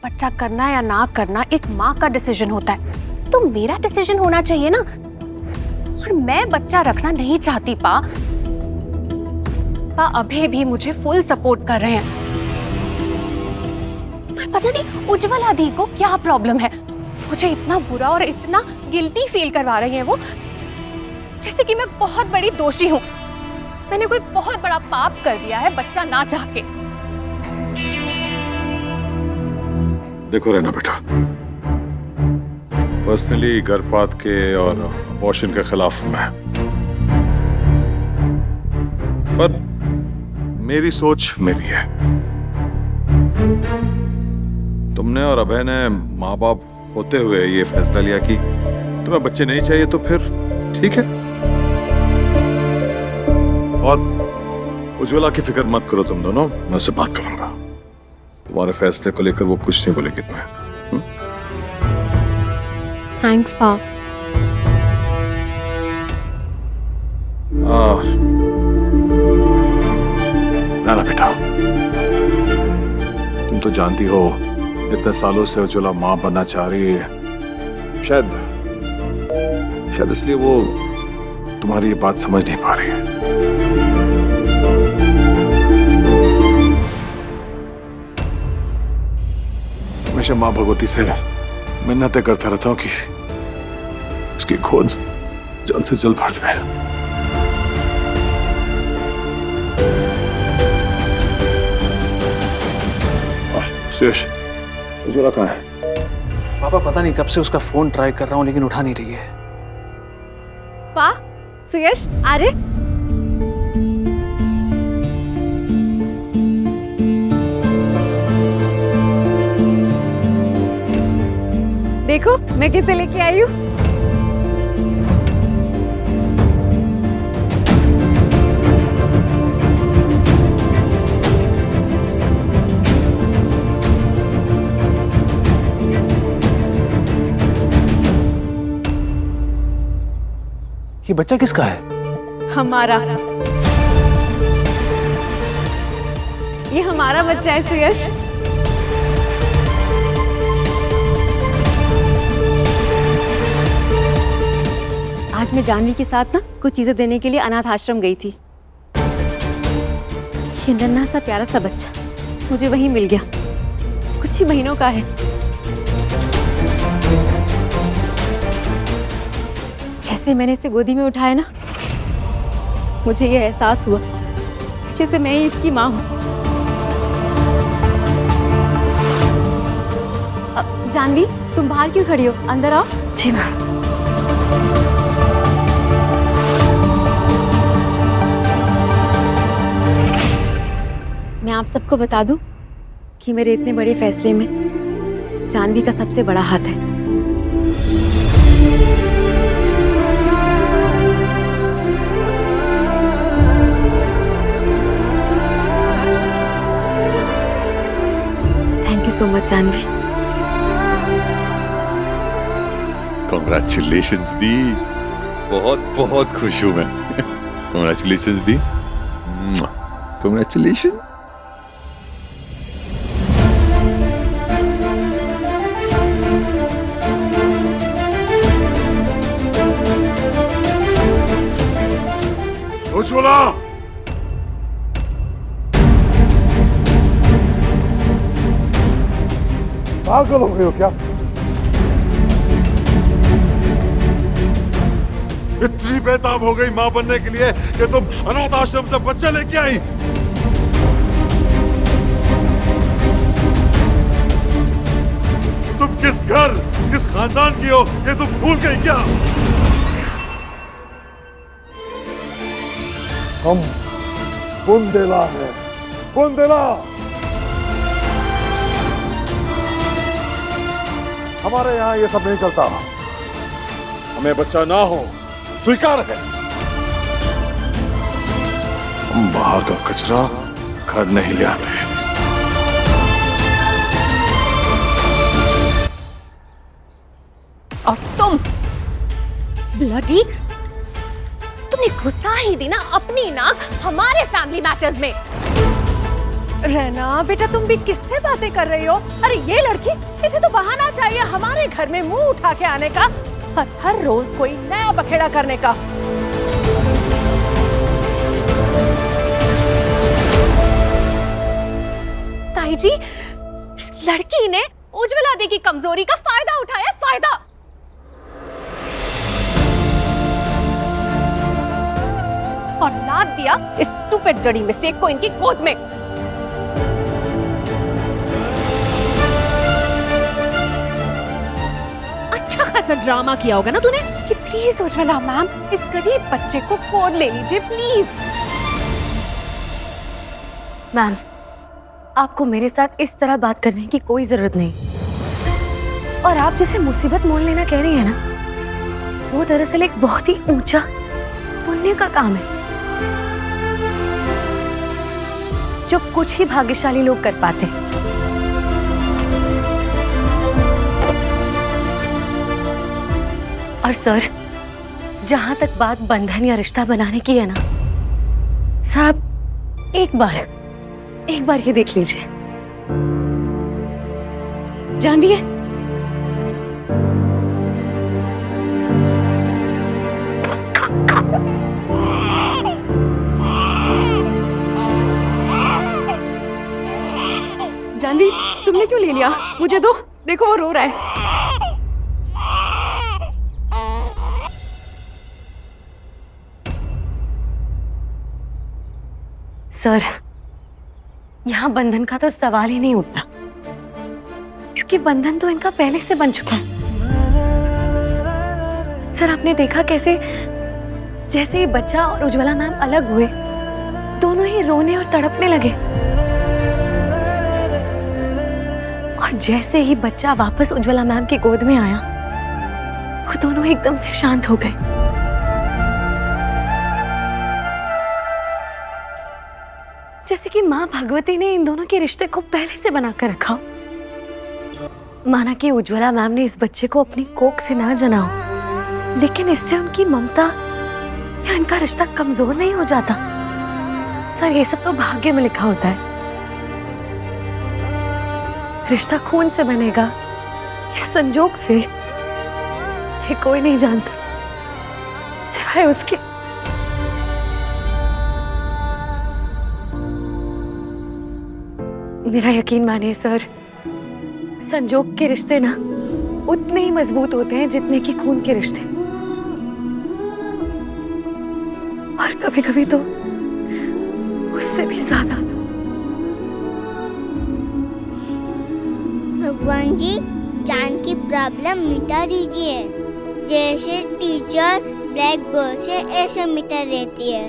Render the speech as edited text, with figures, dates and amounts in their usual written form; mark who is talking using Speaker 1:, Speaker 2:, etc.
Speaker 1: बच्चा करना या ना करना एक माँ का डिसीजन होता है, तो मेरा डिसीजन होना चाहिए ना। और मैं बच्चा रखना नहीं चाहती पा अभय भी मुझे फुल सपोर्ट कर रहे हैं। पर पता नहीं उज्ज्वला दी को क्या प्रॉब्लम है, मुझे इतना बुरा और इतना गिल्टी फील करवा रही है वो, जैसे कि मैं बहुत बड़ी दोषी हूँ। मैंने कोई बहुत बड़ा पाप कर दिया है बच्चा ना चाह के।
Speaker 2: देखो रहना बेटा, पर्सनली गर्भपात के और अबॉर्शन के खिलाफ हूं मैं, पर मेरी सोच मेरी है। तुमने और अभय ने माँ बाप होते हुए ये फैसला लिया कि तुम्हें बच्चे नहीं चाहिए, तो फिर ठीक है। और उज्ज्वला की फिक्र मत करो तुम दोनों, मैं उससे बात करूंगा। तुम्हारे फैसले को लेकर वो कुछ नहीं बोलेगी तुम्हें।
Speaker 1: थैंक्स पा।
Speaker 2: ना बेटा, तुम तो जानती हो इतने सालों से उज्ज्वला मां बनना चाह रही है। शायद इसलिए वो तुम्हारी ये बात समझ नहीं पा रही है। हमेशा मां भगवती से मिन्नतें करता रहता हूं कि उसकी खोज जल्द से जल्द भर जाए। सुयश, उज्ज्वला कहाँ है?
Speaker 3: पापा पता नहीं कब से उसका फोन ट्राई कर रहा हूँ लेकिन उठा नहीं रही है।
Speaker 4: पा, सुयश, अरे देखो मैं किसे लेके आई हूँ।
Speaker 3: ये बच्चा किसका है?
Speaker 4: हमारा। ये हमारा बच्चा है सुयश। आज मैं जानवी के साथ ना कुछ चीजें देने के लिए अनाथ आश्रम गई थी। ये नन्हा सा प्यारा सा बच्चा मुझे वहीं मिल गया, कुछ ही महीनों का है। जैसे मैंने इसे गोदी में उठाया ना, मुझे ये एहसास हुआ जैसे मैं ही इसकी माँ हूँ। जानवी, तुम बाहर क्यों खड़ी हो? अंदर आओ।
Speaker 1: जी मैम।
Speaker 4: मैं आप सबको बता दूं कि मेरे इतने बड़े फैसले में जानवी का सबसे बड़ा हाथ है। Thank you so much Janvi.
Speaker 5: Congratulations दी, बहुत बहुत खुश हूं मैं। कॉन्ग्रेचुलेशंस दी, कॉन्ग्रेचुलेशन।
Speaker 2: उज्ज्वला, पागल हो गए हो क्या? इतनी बेताब हो गई मां बनने के लिए कि तुम अनाथ आश्रम से बच्चे लेके आई। तुम किस घर, किस खानदान की हो ये तुम भूल गई क्या? हम बुंदेला है, बुंदेला। हमारे यहाँ ये सब नहीं चलता। हमें बच्चा ना हो स्वीकार है। हम बाहर का कचरा घर नहीं ले आते।
Speaker 1: और तुम ब्लडी, तुमने घुसा ही दी ना अपनी नाक हमारे फैमिली मैटर्स में।
Speaker 6: रहना बेटा, तुम भी किससे बातें कर रही हो? अरे ये लड़की, इसे तो बहाना चाहिए हमारे घर में मुंह उठा के आने का, हर रोज कोई नया बखेड़ा करने का।
Speaker 1: ताई जी, इस लड़की ने उज्ज्वला दी की कमजोरी का फायदा उठाया, फायदा। और लाद दिया इस स्टूपिड गड़ी मिस्टेक को इनकी गोद में। अच्छा खासा ड्रामा किया होगा ना तूने कि प्लीज उज्ज्वला मैम, इस गरीब बच्चे को गोद ले लीजिए प्लीज।
Speaker 4: मैम, आपको मेरे साथ इस तरह बात करने की कोई जरूरत नहीं। और आप जिसे मुसीबत मोल लेना कह रही है ना, वो दरअसल एक बहुत ही ऊंचा पुण्य का काम है, जो कुछ ही भाग्यशाली लोग कर पाते हैं। और सर, जहां तक बात बंधन या रिश्ता बनाने की है ना, सर आप एक बार ये देख लीजिए। जानवी है,
Speaker 6: जानवी, तुमने क्यों ले लिया? मुझे दो, देखो वो रो रहा है।
Speaker 4: सर, यहाँ बंधन का तो सवाल ही नहीं उठता, क्योंकि बंधन तो इनका पहले से बन चुका है। सर, आपने देखा कैसे जैसे ही बच्चा और उज्ज्वला मैम अलग हुए, दोनों ही रोने और तड़पने लगे, और जैसे ही बच्चा वापस उज्ज्वला मैम की गोद में आया, वो दोनों एकदम से शांत हो गए। जैसे कि माँ भगवती ने इन दोनों के रिश्ते को पहले से बनाकर रखा। माना कि उज्ज्वला मैम ने इस बच्चे को अपनी कोख से ना जनाओ, लेकिन इससे उनकी ममता या इनका रिश्ता कमजोर नहीं हो जाता। सर, ये सब तो भाग्य में लिखा होता है। रिश्ता खून से बनेगा या संजोग से, ये कोई नहीं जानता सिवाय उसके। मेरा यकीन मानिए सर, संजोग के रिश्ते ना उतने ही मजबूत होते हैं जितने कि खून के रिश्ते, और कभी कभी तो उससे भी ज्यादा।
Speaker 7: भगवान जी, जान की प्रॉब्लम मिटा दीजिए, जैसे टीचर ब्लैक बोर्ड से ऐसे मिटा देती है।